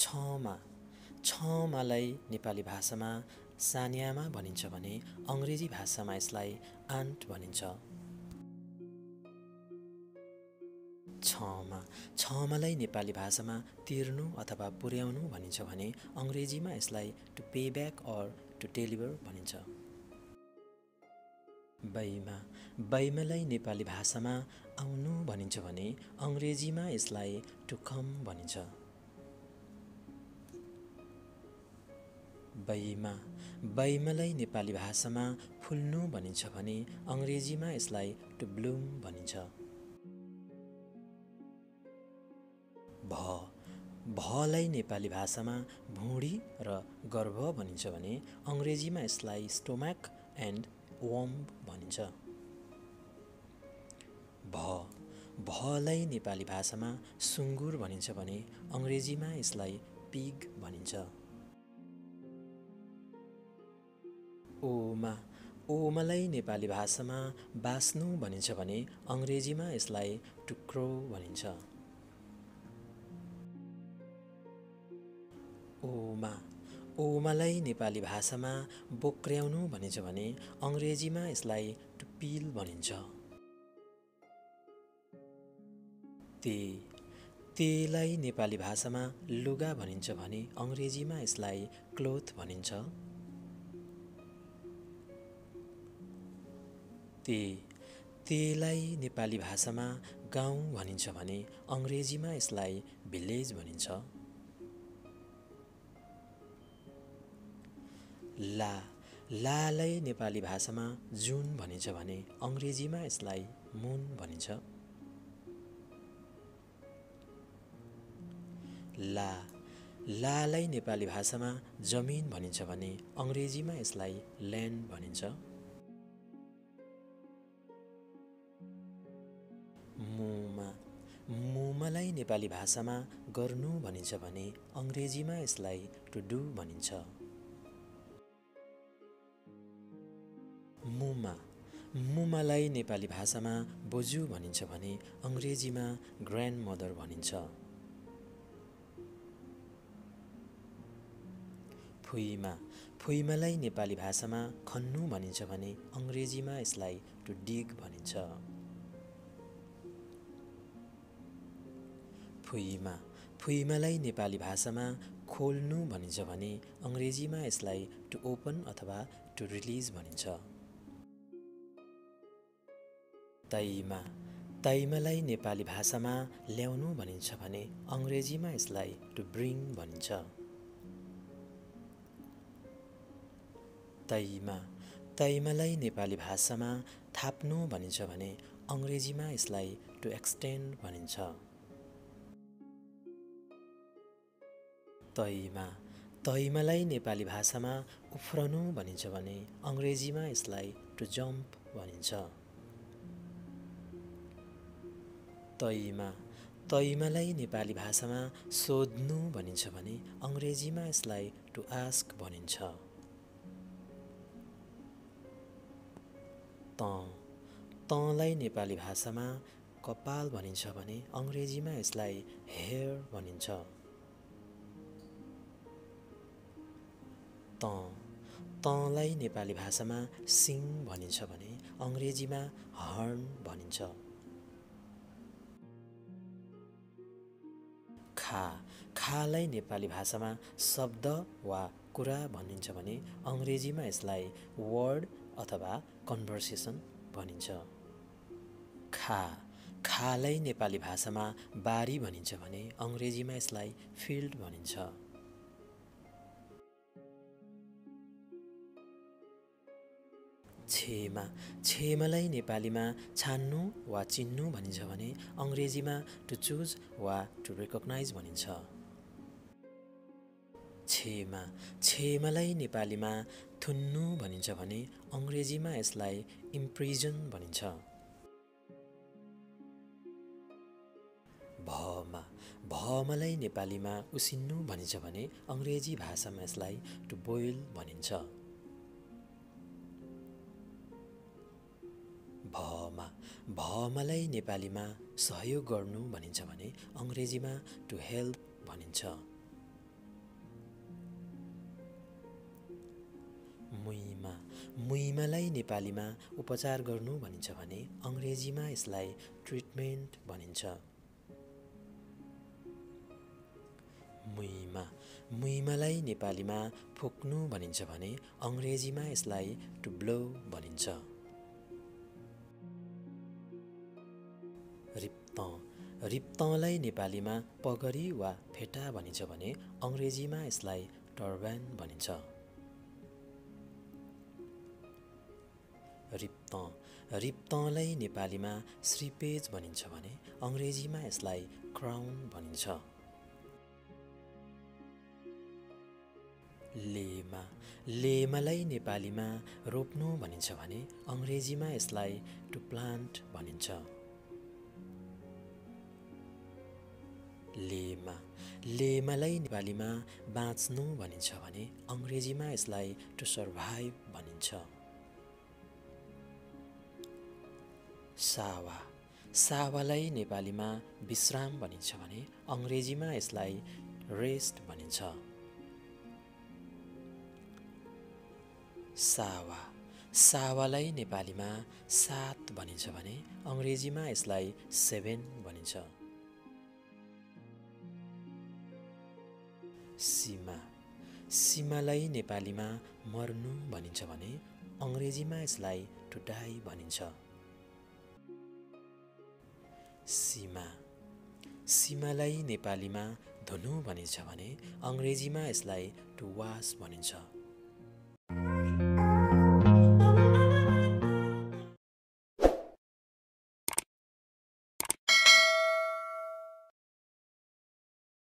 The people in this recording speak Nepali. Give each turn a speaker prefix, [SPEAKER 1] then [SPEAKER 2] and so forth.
[SPEAKER 1] छमा छमालाई नेपाली भाषामा सान्यामा भनिन्छ भने अङ्ग्रेजी भाषामा यसलाई आन्ट भनिन्छ। छमालाई नेपाली भाषामा तिर्नु अथवा पुर्याउनु भनिन्छ भने अङ्ग्रेजीमा यसलाई to pay back or to deliver भनिन्छ। बैमालाई नेपाली भाषामा आउनु भनिन्छ भने अङ्ग्रेजीमा यसलाई टु कम भनिन्छ। बैमालाई नेपाली भाषामा फुल्नु भनिन्छ भने अङ्ग्रेजीमा यसलाई टु ब्लुम भनिन्छ। भलाई नेपाली भाषामा भुँडी र गर्भ भनिन्छ भने अङ्ग्रेजीमा यसलाई स्टोमक एन्ड वम्ब भनिन्छ। भलाई नेपाली भाषामा सुँगुर भनिन्छ भने अङ्ग्रेजीमा यसलाई पिग भनिन्छ। ओमालाई नेपाली भाषामा बास्नु भनिन्छ भने अङ्ग्रेजीमा यसलाई टु क्रो भनिन्छ। ओमालाई नेपाली भाषामा बोक्र्याउनु भनिन्छ भने अङ्ग्रेजीमा यसलाई टु पिल भनिन्छ। तेलाई नेपाली भाषामा लुगा भनिन्छ भने अङ्ग्रेजीमा यसलाई क्लोथ भनिन्छ। तेलाई नेपाली भाषामा गाउँ भनिन्छ भने अङ्ग्रेजीमा यसलाई भिलेज भनिन्छ। लालाई नेपाली भाषामा जुन भनिन्छ भने अङ्ग्रेजीमा यसलाई मुन भनिन्छ। लालाई नेपाली भाषामा जमिन भनिन्छ भने अङ्ग्रेजीमा यसलाई ल्यान्ड भनिन्छ। मुमालाई नेपाली भाषामा गर्नु भनिन्छ भने अङ्ग्रेजीमा यसलाई टु डु भनिन्छ। मुमालाई नेपाली भाषामा बोजू भनिन्छ भने अङ्ग्रेजीमा ग्रान्ड मदर भनिन्छ। फुइमालाई नेपाली भाषामा खन्नु भनिन्छ भने अङ्ग्रेजीमा यसलाई टु डिग भनिन्छ। फुइमालाई नेपाली भाषामा खोल्नु भनिन्छ भने अङ्ग्रेजीमा यसलाई टु ओपन अथवा टु रिलिज भनिन्छ। तैमालाई नेपाली भाषामा ल्याउनु भनिन्छ भने अङ्ग्रेजीमा यसलाई टु ब्रिङ भनिन्छ। तैमालाई नेपाली भाषामा थाप्नु भनिन्छ भने अङ्ग्रेजीमा यसलाई टु एक्सटेन्ड भनिन्छ। तैमालाई नेपाली भाषामा उफ्रनु भनिन्छ भने अङ्ग्रेजीमा यसलाई टु जम्प भनिन्छ। तैमालाई नेपाली भाषामा सोध्नु भनिन्छ भने अङ्ग्रेजीमा यसलाई टु आस्क भनिन्छ। तँलाई नेपाली भाषामा कपाल भनिन्छ भने अङ्ग्रेजीमा यसलाई हेयर भनिन्छ। तँलाई नेपाली भाषामा सिङ भनिन्छ भने अङ्ग्रेजीमा हर्न भनिन्छ। खालाई नेपाली भाषामा शब्द वा कुरा भनिन्छ भने अङ्ग्रेजीमा यसलाई वर्ड अथवा कन्भर्सेसन भनिन्छ। खालाई नेपाली भाषामा बारी भनिन्छ भने अङ्ग्रेजीमा यसलाई फिल्ड भनिन्छ। छेमालाई नेपालीमा छान्नु वा चिन्नु भनिन्छ भने अङ्ग्रेजीमा टु चुज वा टु रेकग्नाइज भनिन्छ। छेमालाई नेपालीमा थुन्नु भनिन्छ भने अङ्ग्रेजीमा यसलाई इम्प्रिजन भनिन्छ। भमलाई नेपालीमा उसिन्नु भनिन्छ भने अङ्ग्रेजी भाषामा यसलाई टु बोइल भनिन्छ। भमलाई नेपालीमा सहयोग गर्नु भनिन्छ भने अङ्ग्रेजीमा टु हेल्प भनिन्छ। मुइमा मुइमालाई नेपालीमा उपचार गर्नु भनिन्छ भने अङ्ग्रेजीमा यसलाई ट्रिटमेन्ट भनिन्छ। मुइमा मुइमालाई नेपालीमा फुक्नु भनिन्छ भने अङ्ग्रेजीमा यसलाई टु ब्लो भनिन्छ। रिप्तँ रिप्तँलाई नेपालीमा पगरी वा फेटा भनिन्छ भने अङ्ग्रेजीमा यसलाई टर्बान भनिन्छ। रिप्तँ रिप्तँलाई नेपालीमा श्रीपेज भनिन्छ भने अङ्ग्रेजीमा यसलाई क्राउन भनिन्छ। लेमा लेमालाई नेपालीमा रोप्नु भनिन्छ भने अङ्ग्रेजीमा यसलाई टु प्लान्ट भनिन्छ। लेमा लेमालाई नेपालीमा बाँच्नु भनिन्छ भने अङ्ग्रेजीमा यसलाई टु सर्भाइभ भनिन्छ। सावा सावालाई नेपालीमा विश्राम भनिन्छ भने अङ्ग्रेजीमा यसलाई रेस्ट भनिन्छ। सावा सावालाई नेपालीमा 7 भनिन्छ भने अङ्ग्रेजीमा यसलाई 7 भनिन्छ। सीमा सीमालाई नेपालीमा मर्नु भनिन्छ भने अङ्ग्रेजीमा यसलाई टु डाई भनिन्छ। सीमा सीमालाई नेपालीमा धुनु भनिन्छ भने अङ्ग्रेजीमा यसलाई टु वास भनिन्छ।